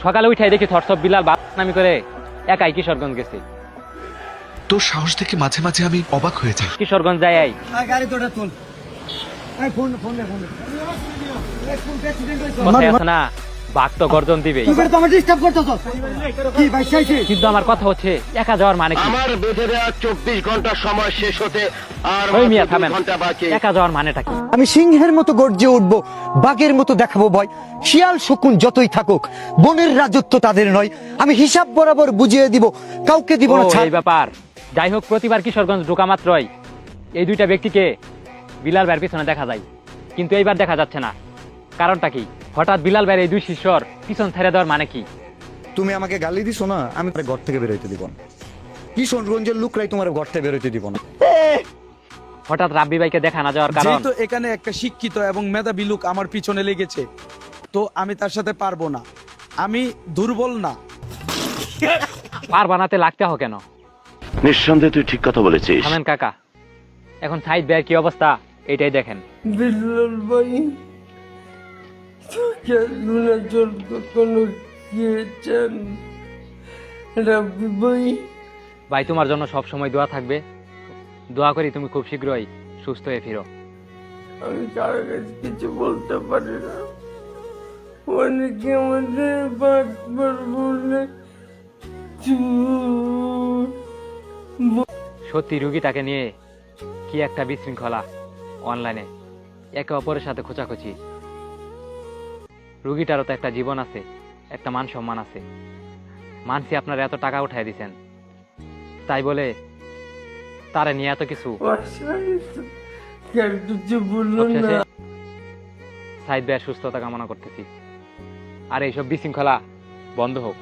সকালে উঠাই দেখি থরসব বিলাল বানামি করে একাই কিশোরগঞ্জ গেছে। তোর সাহস দেখে মাঝে মাঝে আমি অবাক হয়ে যাই। কিশোরগঞ্জ যাই আই গাড়ি তোটা চল ফোন ফোন ফোন কথাই আছে না, বাঘ তো গর্জন দিবেই। তুই তো আমার ডিস্টার্ব করতেছ কি ভাই চাইছে? কিন্তু আমার কথা হচ্ছে একা যাওয়ার মানে কি? আমার বেঁধে দেওয়া 24 ঘন্টা সময় শেষ হতে আর ওই মিয়া মাত্র 2 থামেন, ঘন্টা বাকি। একা যাওয়ার মানেটা কি? আমি সিংহের মতো গর্জে উঠবো, বাঘের মতো দেখাবো ভয়। শিয়াল শকুন যতই থাকুক, বনের রাজত্ব তাদের নয়। আমি হিসাব বরাবর বুঝিয়ে দিব, কাউকে দিব না ও, ছাড়। এই ব্যাপার। যাই হোক, প্রতিবার কিশোরগঞ্জ ঢোকা মাত্রই এই দুইটা ব্যক্তিকে বিলাল ভাইয়ের পিছনে দেখা যায়, কিন্তু এইবার দেখা যাচ্ছে না। কারণটা কি? হঠাৎ বিলাল ভাইয়ের এই দুই শিষ্যর পিছন ছেড়ে দেওয়ার মানে কি? তুমি আমাকে গালি দিছো না, আমি তোমার ঘর থেকে বেরোইতে দিব না। কিশোরগঞ্জের লোকরাই তোমার ঘর থেকে বেরোইতে দিব না। হঠাৎ রাব্বি ভাইকে দেখা না যাওয়ার কারণ? যেহেতু এখানে একটা শিক্ষিত এবং মেধাবী লোক আমার পিছনে লেগেছে, তো আমি তার সাথে পারবো না। আমি দুর্বল না। পার বানাতে লাগতে হোক কেন? নিঃসন্দেহে তুই ঠিক কথা বলেছিস। থামেন কাকা, এখন সাইদ ভাইয়ের কি অবস্থা এটাই দেখেন। বিল্লাল ভাই খেলাধুলা জল কখনো খেয়েছেন? রাব্বি ভাই ভাই, তোমার জন্য সব সময় দোয়া থাকবে। দোয়া করি তুমি খুব শীঘ্রই সুস্থ হয়ে ফিরো। আমি কারো কাছে কিছু বলতে পারি না, অনেকে আমাদের বাটবার বলে। সত্যি রুগীটাকে নিয়ে কি একটা বিশৃঙ্খলা অনলাইনে, একে অপরের সাথে খোঁচাখুচি। রুগীটারও তো একটা জীবন আছে, একটা মান সম্মান আছে। মানসি আপনারা এত টাকা উঠাই দিছেন, তাই বলে তারা নিয়ে এত কিছু। কেন কিছু বললো না? সবশেষে সাইদ ভাইয়ের সুস্থতা কামনা করতেছি, আর এইসব বিশৃঙ্খলা বন্ধ হোক।